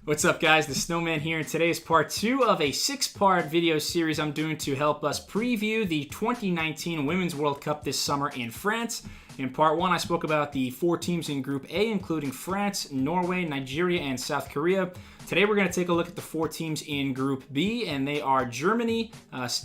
What's up, guys? The Snowman here, and today is part 2 of a 6-part video series I'm doing to help us preview the 2019 Women's World Cup this summer in France. In part 1, I spoke about the 4 teams in Group A, including France, Norway, Nigeria, and South Korea. Today we're going to take a look at the 4 teams in Group B, and they are Germany,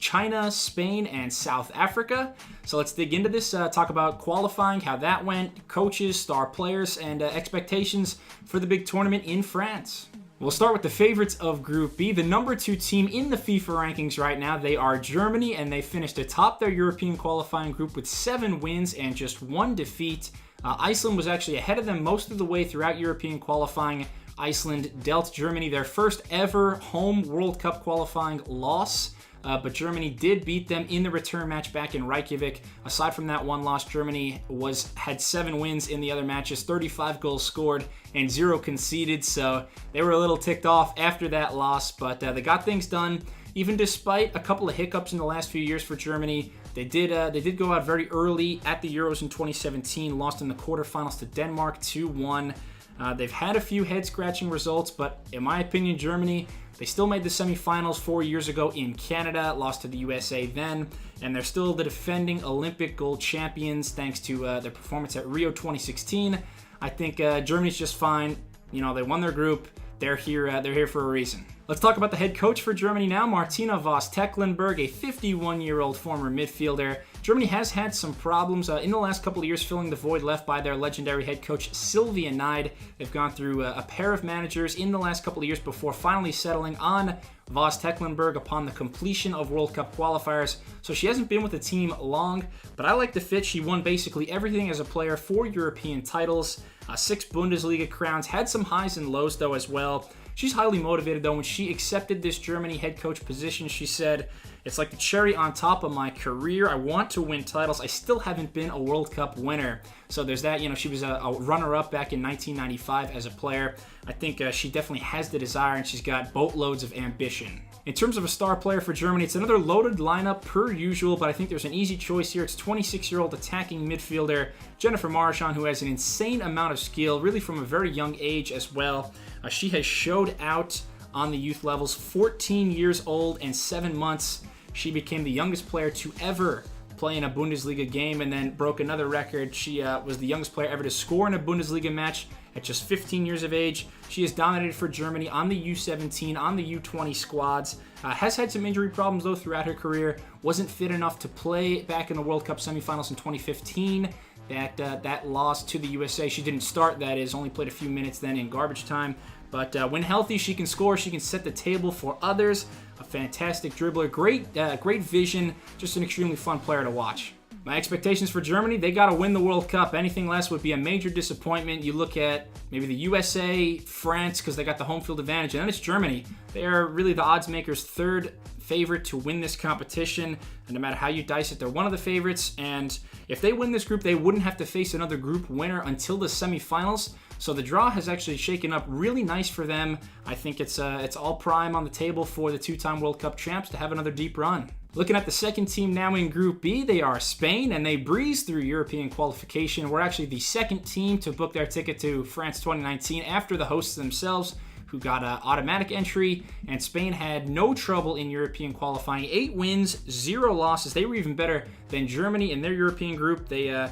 China, Spain, and South Africa. So let's dig into this, talk about qualifying, how that went, coaches, star players, and expectations for the big tournament in France. We'll start with the favorites of Group B, the number 2 team in the FIFA rankings right now. They are Germany, and they finished atop their European qualifying group with 7 wins and just 1 defeat. Iceland was actually ahead of them most of the way throughout European qualifying. Iceland dealt Germany their first ever home World Cup qualifying loss. But Germany did beat them in the return match back in Reykjavik. Aside from that one loss, Germany had 7 wins in the other matches, 35 goals scored, and 0 conceded. So they were a little ticked off after that loss, but they got things done. Even despite a couple of hiccups in the last few years for Germany, they did go out very early at the Euros in 2017, lost in the quarterfinals to Denmark 2-1. They've had a few head-scratching results, but in my opinion, Germany, they still made the semifinals 4 years ago in Canada, lost to the USA then, and they're still the defending Olympic gold champions thanks to their performance at Rio 2016. I think Germany's just fine. You know, they won their group. They're here for a reason. Let's talk about the head coach for Germany now, Martina Voss-Tecklenburg, a 51-year-old former midfielder. Germany has had some problems in the last couple of years filling the void left by their legendary head coach Sylvia Neid. They've gone through a pair of managers in the last couple of years before finally settling on Voss-Tecklenburg upon the completion of World Cup qualifiers. So she hasn't been with the team long, but I like the fit. She won basically everything as a player, 4 European titles, 6 Bundesliga crowns, had some highs and lows though as well. She's highly motivated though. When she accepted this Germany head coach position, she said, "It's like the cherry on top of my career. I want to win titles. I still haven't been a World Cup winner." So there's that. You know, she was a runner-up back in 1995 as a player. I think she definitely has the desire, and she's got boatloads of ambition. In terms of a star player for Germany, it's another loaded lineup per usual, but I think there's an easy choice here. It's 26-year-old attacking midfielder Jennifer Marchand, who has an insane amount of skill, really from a very young age as well. She has showed out on the youth levels. 14 years old and 7 months, she became the youngest player to ever play in a Bundesliga game, and then broke another record. She was the youngest player ever to score in a Bundesliga match at just 15 years of age. She has dominated for Germany on the U17, on the U20 squads. Has had some injury problems though throughout her career. Wasn't fit enough to play back in the World Cup semifinals in 2015. That loss to the USA. She didn't start, that is, only played a few minutes then in garbage time. But when healthy, she can score. She can set the table for others. A fantastic dribbler. Great vision. Just an extremely fun player to watch. My expectations for Germany, they got to win the World Cup. Anything less would be a major disappointment. You look at maybe the USA, France, because they got the home field advantage, and then it's Germany. They are really the odds makers' third favorite to win this competition. And no matter how you dice it, they're one of the favorites. And if they win this group, they wouldn't have to face another group winner until the semifinals. So the draw has actually shaken up really nice for them. I think it's all prime on the table for the 2-time World Cup champs to have another deep run. Looking at the second team now in Group B, they are Spain, and they breezed through European qualification. We're actually the second team to book their ticket to France 2019 after the hosts themselves, who got an automatic entry, and Spain had no trouble in European qualifying. 8 wins, 0 losses. They were even better than Germany in their European group. They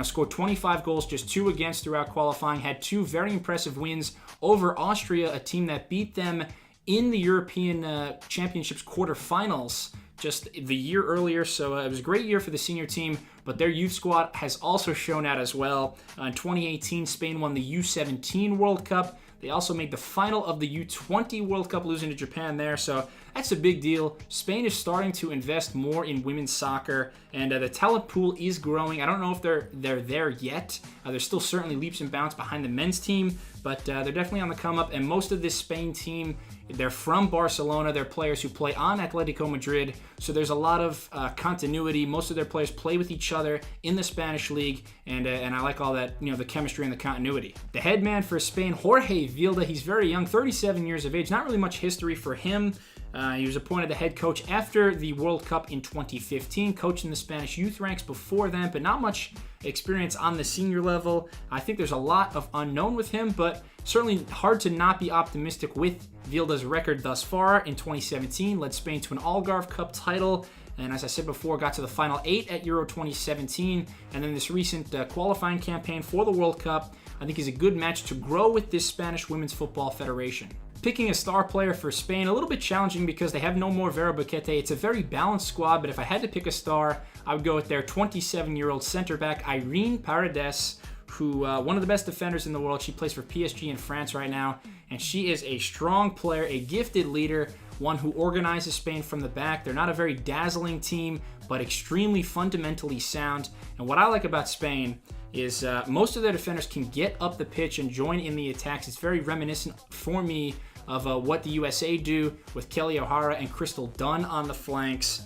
scored 25 goals, just 2 against throughout qualifying. Had 2 very impressive wins over Austria, a team that beat them in the European Championships quarterfinals just the year earlier. So it was a great year for the senior team, but their youth squad has also shown out as well. In 2018, Spain won the U17 World Cup. They also made the final of the U20 World Cup, losing to Japan there. So that's a big deal. Spain is starting to invest more in women's soccer, and the talent pool is growing. I don't know if they're there yet. There's still certainly leaps and bounds behind the men's team, but they're definitely on the come up. And most of this Spain team, they're from Barcelona. They're players who play on Atletico Madrid, so there's a lot of continuity. Most of their players play with each other in the Spanish league, and I like all that, the chemistry and the continuity. The head man for Spain, Jorge Vilda, he's very young, 37 years of age. Not really much history for him. He was appointed the head coach after the World Cup in 2015, coached in the Spanish youth ranks before then, but not much experience on the senior level. I think there's a lot of unknown with him, but certainly hard to not be optimistic with Vilda's record thus far. In 2017, led Spain to an Algarve Cup title, and as I said before, got to the final 8 at Euro 2017, and then this recent qualifying campaign for the World Cup, I think is a good match to grow with this Spanish Women's Football Federation. Picking a star player for Spain, a little bit challenging because they have no more Vera Boquete. It's a very balanced squad, but if I had to pick a star, I would go with their 27-year-old center back, Irene Paredes, who one of the best defenders in the world. She plays for PSG in France right now, and she is a strong player, a gifted leader, one who organizes Spain from the back. They're not a very dazzling team, but extremely fundamentally sound. And what I like about Spain is most of their defenders can get up the pitch and join in the attacks. It's very reminiscent for me of what the USA do with Kelly O'Hara and Crystal Dunn on the flanks.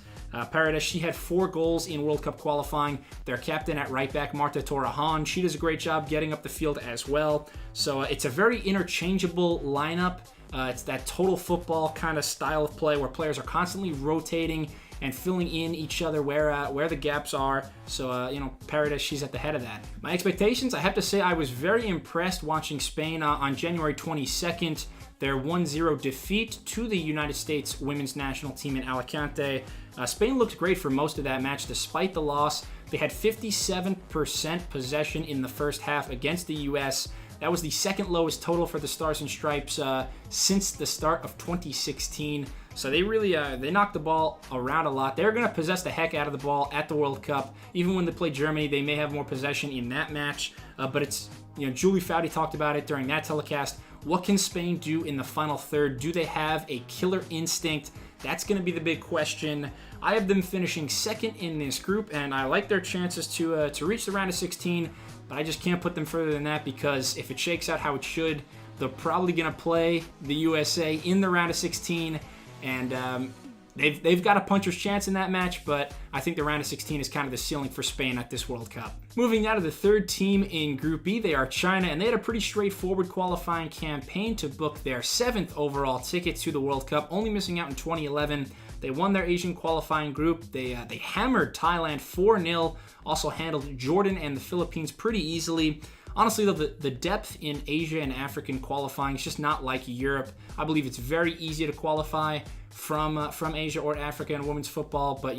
Paredes, she had 4 goals in World Cup qualifying. Their captain at right back, Marta Torrejon, she does a great job getting up the field as well. So it's a very interchangeable lineup. It's that total football kind of style of play where players are constantly rotating and filling in each other where the gaps are. So, Paredes, she's at the head of that. My expectations, I have to say I was very impressed watching Spain on January 22nd. Their 1-0 defeat to the United States women's national team in Alicante. Spain looked great for most of that match despite the loss. They had 57% possession in the first half against the U.S. That was the second lowest total for the Stars and Stripes since the start of 2016. So they really they knocked the ball around a lot. They're going to possess the heck out of the ball at the World Cup. Even when they play Germany, they may have more possession in that match. But it's, Julie Foudy talked about it during that telecast. What can Spain do in the final third? Do they have a killer instinct? That's going to be the big question. I have them finishing second in this group, and I like their chances to reach the round of 16, but I just can't put them further than that because if it shakes out how it should, they're probably going to play the USA in the round of 16, and they've got a puncher's chance in that match, but I think the round of 16 is kind of the ceiling for Spain at this World Cup. Moving now to the third team in Group B, they are China, and they had a pretty straightforward qualifying campaign to book their 7th overall ticket to the World Cup, only missing out in 2011. They won their Asian qualifying group. They hammered Thailand 4-0, also handled Jordan and the Philippines pretty easily. Honestly, though, the depth in Asia and African qualifying is just not like Europe. I believe it's very easy to qualify from Asia or Africa in women's football, but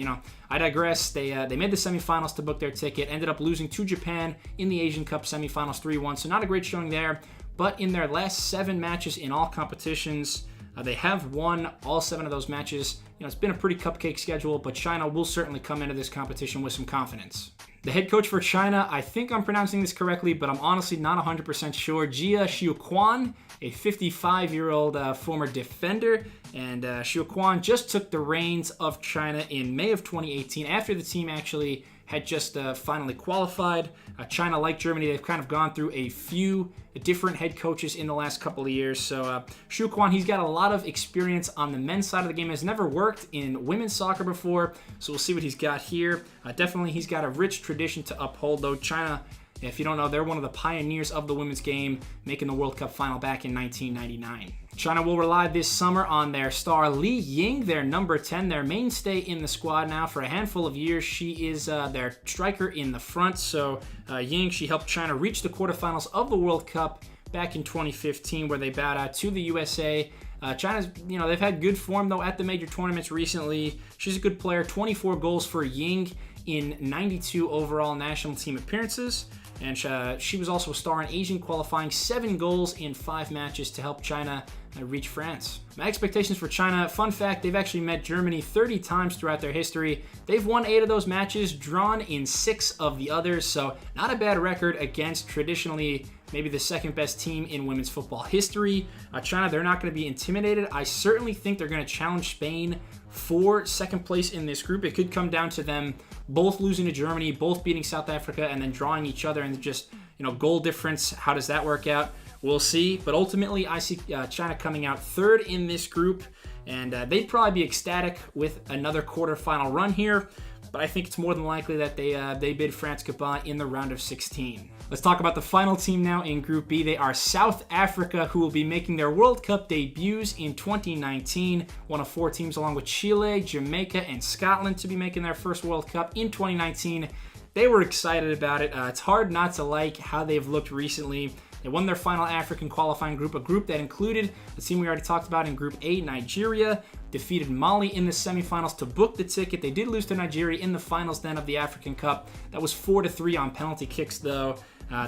I digress. They made the semifinals to book their ticket, ended up losing to Japan in the Asian Cup semifinals 3-1, so not a great showing there. But in their last 7 matches in all competitions, they have won all 7 of those matches. It's been a pretty cupcake schedule, but China will certainly come into this competition with some confidence. The head coach for China, I think I'm pronouncing this correctly, but I'm honestly not 100% sure. Jia Xiuquan, a 55-year-old former defender, and Xiuquan just took the reins of China in May of 2018 after the team actually had just finally qualified. China, like Germany, they've kind of gone through a few different head coaches in the last couple of years. So Xiuquan, he's got a lot of experience on the men's side of the game, has never worked in women's soccer before, so we'll see what he's got here. Definitely he's got a rich tradition to uphold, though. China, if you don't know, they're one of the pioneers of the women's game, making the World Cup final back in 1999. China will rely this summer on their star Li Ying, their number 10, their mainstay in the squad now for a handful of years. She is their striker in the front. So Ying, she helped China reach the quarterfinals of the World Cup back in 2015, where they bowed out to the USA. China's, they've had good form, though, at the major tournaments recently. She's a good player. 24 goals for Ying in 92 overall national team appearances. And she was also a star in Asian qualifying, 7 goals in 5 matches to help China reach France. My expectations for China, fun fact, they've actually met Germany 30 times throughout their history. They've won 8 of those matches, drawn in 6 of the others, so not a bad record against traditionally maybe the second best team in women's football history. China, they're not going to be intimidated. I certainly think they're going to challenge Spain for second place in this group. It could come down to them both losing to Germany, both beating South Africa, and then drawing each other, and just, goal difference. How does that work out? We'll see. But ultimately, I see China coming out third in this group, and they'd probably be ecstatic with another quarterfinal run here. but I think it's more than likely that they bid France goodbye in the round of 16. Let's talk about the final team now in Group B. They are South Africa, who will be making their World Cup debuts in 2019. One of 4 teams, along with Chile, Jamaica, and Scotland, to be making their first World Cup in 2019. They were excited about it. It's hard not to like how they've looked recently. They won their final African qualifying group, a group that included the team we already talked about in Group A, Nigeria, defeated Mali in the semifinals to book the ticket. They did lose to Nigeria in the finals then of the African Cup. That was 4-3 on penalty kicks, though.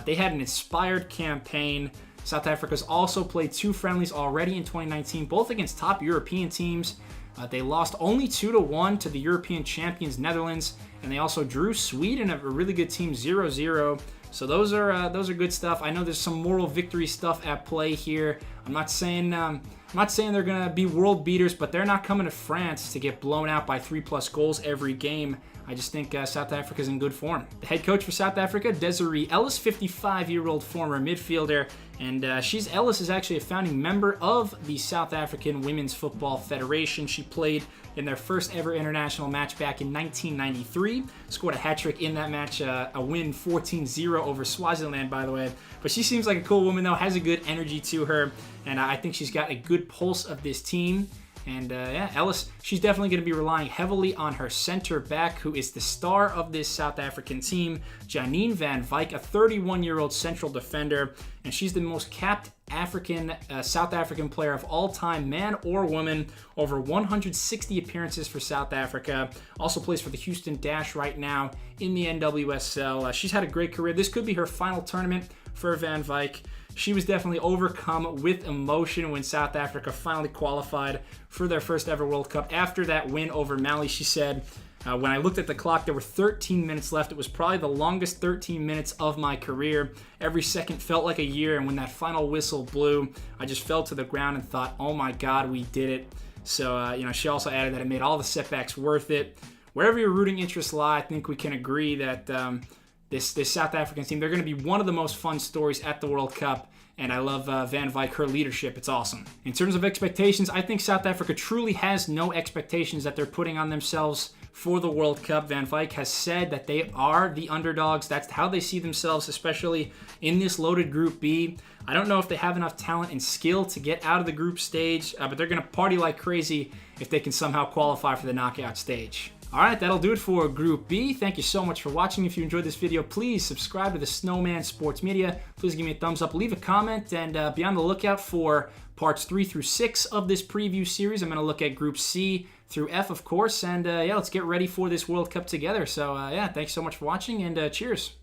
They had an inspired campaign. South Africa's also played 2 friendlies already in 2019, both against top European teams. They lost only 2-1 to the European champions Netherlands, and they also drew Sweden, a really good team, 0-0. So those are good stuff. I know there's some moral victory stuff at play here. I'm not saying they're gonna be world beaters, but they're not coming to France to get blown out by 3+ goals every game. I just think South Africa's in good form. The head coach for South Africa, Desiree Ellis, 55-year-old former midfielder, and Ellis is actually a founding member of the South African Women's Football Federation. She played in their first ever international match back in 1993, scored a hat-trick in that match, a win 14-0 over Swaziland, by the way. But she seems like a cool woman, though, has a good energy to her, and I think she's got a good pulse of this team. And Ellis, she's definitely going to be relying heavily on her center back, who is the star of this South African team, Janine van Wyk, a 31-year-old central defender, and she's the most capped South African player of all time, man or woman, over 160 appearances for South Africa. Also plays for the Houston Dash right now in the NWSL. She's had a great career. This could be her final tournament for Van Wyk. She was definitely overcome with emotion when South Africa finally qualified for their first ever World Cup. After that win over Mali, she said, when I looked at the clock, there were 13 minutes left. It was probably the longest 13 minutes of my career. Every second felt like a year, and when that final whistle blew, I just fell to the ground and thought, oh my God, we did it. So, she also added that it made all the setbacks worth it. Wherever your rooting interests lie, I think we can agree that this South African team, they're going to be one of the most fun stories at the World Cup, and I love Van Wyk, her leadership. It's awesome. In terms of expectations, I think South Africa truly has no expectations that they're putting on themselves for the World Cup. Van Wyk has said that they are the underdogs. That's how they see themselves, especially in this loaded Group B. I don't know if they have enough talent and skill to get out of the group stage, but they're going to party like crazy if they can somehow qualify for the knockout stage. All right, that'll do it for Group B. Thank you so much for watching. If you enjoyed this video, please subscribe to the Snowman Sports Media. Please give me a thumbs up, leave a comment, and be on the lookout for parts 3 through 6 of this preview series. I'm going to look at Group C through F, of course, and let's get ready for this World Cup together. So, thanks so much for watching, and cheers.